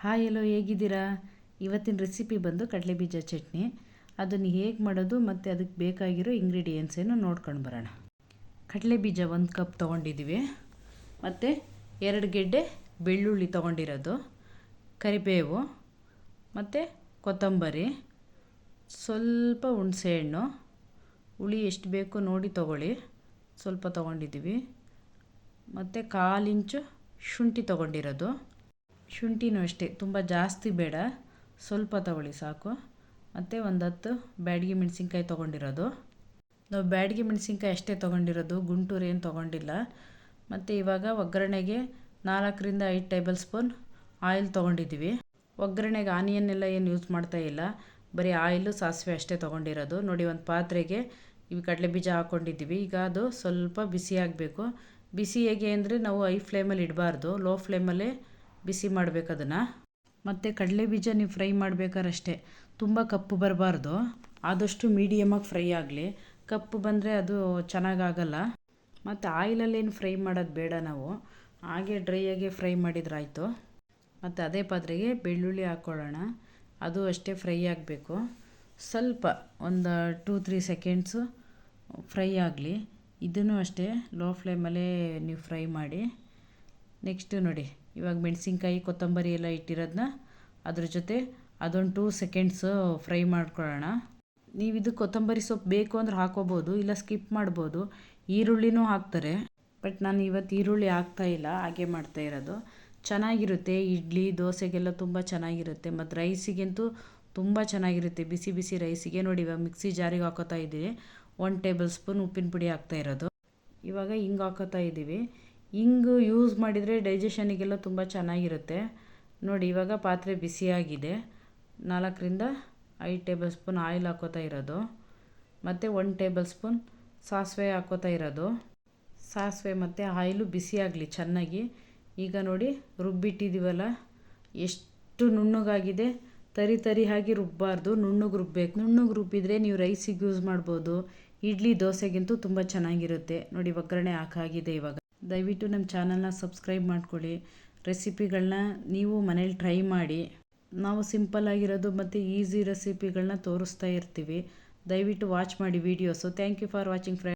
Hi ಎಲ್ಲೋ ಹೇಗಿದ್ದೀರಾ? ಇವತ್ತಿನ recipe ಬಂದು ಕಡಲೆಬೀಜ ಚಟ್ನಿ. ಅದನ್ನು ಹೇಗೆ ಮಾಡೋದು ಮತ್ತು ಅದಕ್ಕೆ ಬೇಕಾಗಿರೋ ಇಂಗ್ರೀಡಿಯೆಂಟ್ಸ್ ಏನು ನೋಡ್ಕೊಂಡು ಬರೋಣ. ಕಡಲೆಬೀಜ 1 ಕಪ್ ತೊಗೊಂಡಿದ್ದೀವಿ, ಮತ್ತು 2 ಗೆಡ್ಡೆ ಬೆಳ್ಳುಳ್ಳಿ ತೊಗೊಂಡಿರೋದು, ಕರಿಬೇವು ಮತ್ತು ಕೊತ್ತಂಬರಿ, ಸ್ವಲ್ಪ ಹುಣಸೆಹಣ್ಣು, ಹುಳಿ ಎಷ್ಟು ಬೇಕು ನೋಡಿ ತೊಗೊಳ್ಳಿ, ಸ್ವಲ್ಪ ತೊಗೊಂಡಿದ್ದೀವಿ, ಮತ್ತು 1/4 ಇಂಚು ಶುಂಠಿ ತೊಗೊಂಡಿರೋದು. ಶುಂಠಿನೂ ಅಷ್ಟೇ, ತುಂಬ ಜಾಸ್ತಿ ಬೇಡ, ಸ್ವಲ್ಪ ತೊಗೊಳ್ಳಿ ಸಾಕು. ಮತ್ತು 10 ಬ್ಯಾಡಗಿ ಮೆಣಸಿನ್ಕಾಯಿ ತೊಗೊಂಡಿರೋದು. ನಾವು ಬ್ಯಾಡಗಿ ಮೆಣಸಿನ್ಕಾಯಿ ಅಷ್ಟೇ ತೊಗೊಂಡಿರೋದು, ಗುಂಟೂರು ಏನು ತೊಗೊಂಡಿಲ್ಲ. ಮತ್ತು ಇವಾಗ ಒಗ್ಗರಣೆಗೆ 4ರಿಂದ 5 ಟೇಬಲ್ ಸ್ಪೂನ್ ಆಯಿಲ್ ತೊಗೊಂಡಿದ್ದೀವಿ. ಒಗ್ಗರಣೆಗೆ ಆನಿಯನ್ ಎಲ್ಲ ಏನು ಯೂಸ್ ಮಾಡ್ತಾ ಇಲ್ಲ, ಬರೀ ಆಯಿಲು ಸಾಸಿವೆ ಅಷ್ಟೇ ತೊಗೊಂಡಿರೋದು. ನೋಡಿ, ಒಂದು ಪಾತ್ರೆಗೆ ಇವು ಕಡಲೆಬೀಜ ಹಾಕ್ಕೊಂಡಿದ್ದೀವಿ. ಈಗ ಅದು ಸ್ವಲ್ಪ ಬಿಸಿ ಆಗಬೇಕು. ಬಿಸಿ ಹೇಗೆ ಅಂದರೆ ನಾವು ಹೈ ಫ್ಲೇಮಲ್ಲಿ ಇಡಬಾರ್ದು, ಲೋ ಫ್ಲೇಮಲ್ಲೇ ಬಿಸಿ ಮಾಡಬೇಕು ಅದನ್ನು. ಮತ್ತು ಕಡಲೆಬೀಜ ನೀವು ಫ್ರೈ ಮಾಡಬೇಕಾದ್ರೆ ಅಷ್ಟೇ, ತುಂಬ ಕಪ್ಪು ಬರಬಾರ್ದು, ಆದಷ್ಟು ಮೀಡಿಯಮಾಗಿ ಫ್ರೈ ಆಗಲಿ. ಕಪ್ಪು ಬಂದರೆ ಅದು ಚೆನ್ನಾಗಾಗಲ್ಲ. ಮತ್ತು ಆಯಿಲಲ್ಲೇನು ಫ್ರೈ ಮಾಡೋದು ಬೇಡ, ನಾವು ಹಾಗೆ ಡ್ರೈಯಾಗೆ ಫ್ರೈ ಮಾಡಿದ್ರಾಯ್ತು. ಮತ್ತು ಅದೇ ಪಾತ್ರೆಗೆ ಬೆಳ್ಳುಳ್ಳಿ ಹಾಕ್ಕೊಳ್ಳೋಣ, ಅದು ಅಷ್ಟೇ ಫ್ರೈ ಆಗಬೇಕು. ಸ್ವಲ್ಪ ಒಂದು 2-3 ಸೆಕೆಂಡ್ಸು ಫ್ರೈ ಆಗಲಿ. ಇದನ್ನು ಅಷ್ಟೇ ಲೋ ಫ್ಲೇಮಲ್ಲೇ ನೀವು ಫ್ರೈ ಮಾಡಿ. ನೆಕ್ಸ್ಟು ನೋಡಿ, ಇವಾಗ ಮೆಣಸಿನ್ಕಾಯಿ ಕೊತ್ತಂಬರಿ ಎಲ್ಲ ಇಟ್ಟಿರೋದನ್ನ ಅದ್ರ ಜೊತೆ ಅದೊಂದು 2 ಸೆಕೆಂಡ್ಸು ಫ್ರೈ ಮಾಡ್ಕೊಳ್ಳೋಣ. ನೀವು ಇದು ಕೊತ್ತಂಬರಿ ಸೊಪ್ಪು ಬೇಕು ಅಂದ್ರೆ ಹಾಕೋಬೋದು, ಇಲ್ಲ ಸ್ಕಿಪ್ ಮಾಡ್ಬೋದು. ಈರುಳ್ಳಿನೂ ಹಾಕ್ತಾರೆ, ಬಟ್ ನಾನು ಇವತ್ತು ಈರುಳ್ಳಿ ಹಾಕ್ತಾಯಿಲ್ಲ, ಹಾಗೆ ಮಾಡ್ತಾಯಿರೋದು. ಚೆನ್ನಾಗಿರುತ್ತೆ, ಇಡ್ಲಿ ದೋಸೆಗೆಲ್ಲ ತುಂಬ ಚೆನ್ನಾಗಿರುತ್ತೆ, ಮತ್ತು ರೈಸಿಗಂತೂ ತುಂಬ ಚೆನ್ನಾಗಿರುತ್ತೆ, ಬಿಸಿ ಬಿಸಿ ರೈಸಿಗೆ. ನೋಡಿ, ಇವಾಗ ಮಿಕ್ಸಿ ಜಾರಿಗೆ ಹಾಕೋತಾ ಇದ್ದೀವಿ. 1 ಟೇಬಲ್ ಸ್ಪೂನ್ ಉಪ್ಪಿನ ಪುಡಿ ಹಾಕ್ತಾಯಿರೋದು. ಇವಾಗ ಹಿಂಗೆ ಹಾಕೋತಾ ಇದ್ದೀವಿ. ಹಿಂಗು ಯೂಸ್ ಮಾಡಿದರೆ ಡೈಜೆಷನಿಗೆಲ್ಲ ತುಂಬ ಚೆನ್ನಾಗಿರುತ್ತೆ. ನೋಡಿ, ಇವಾಗ ಪಾತ್ರೆ ಬಿಸಿಯಾಗಿದೆ. 4ರಿಂದ 5 ಟೇಬಲ್ ಸ್ಪೂನ್ ಆಯಿಲ್ ಹಾಕೋತಾ ಇರೋದು, ಮತ್ತು 1 ಟೇಬಲ್ ಸ್ಪೂನ್ ಸಾಸಿವೆ ಹಾಕೋತಾ ಇರೋದು. ಸಾಸಿವೆ ಮತ್ತು ಆಯಿಲು ಬಿಸಿಯಾಗಲಿ ಚೆನ್ನಾಗಿ. ಈಗ ನೋಡಿ, ರುಬ್ಬಿಟ್ಟಿದ್ದೀವಲ್ಲ, ಎಷ್ಟು ನುಣ್ಣಗಾಗಿದೆ. ತರಿ ಹಾಗೆ ರುಬ್ಬಾರ್ದು, ನುಣ್ಣಗೆ ರುಬ್ಬಬೇಕು. ನುಣ್ಣಗೆ ರುಬ್ಬಿದರೆ ನೀವು ರೈಸಿಗೆ ಯೂಸ್ ಮಾಡ್ಬೋದು, ಇಡ್ಲಿ ದೋಸೆಗಿಂತೂ ತುಂಬ ಚೆನ್ನಾಗಿರುತ್ತೆ. ನೋಡಿ, ಒಗ್ಗರಣೆ ಹಾಕಾಗಿದೆ. ಇವಾಗ ದಯವಿಟ್ಟು ನಮ್ಮ ಚಾನಲ್ನ ಸಬ್ಸ್ಕ್ರೈಬ್ ಮಾಡ್ಕೊಳ್ಳಿ. ರೆಸಿಪಿಗಳನ್ನ ನೀವು ಮನೇಲಿ ಟ್ರೈ ಮಾಡಿ. ನಾವು ಸಿಂಪಲ್ಲಾಗಿರೋದು ಮತ್ತು ಈಸಿ ರೆಸಿಪಿಗಳನ್ನ ತೋರಿಸ್ತಾ ಇರ್ತೀವಿ. ದಯವಿಟ್ಟು ವಾಚ್ ಮಾಡಿ videos. Thank you for watching friends.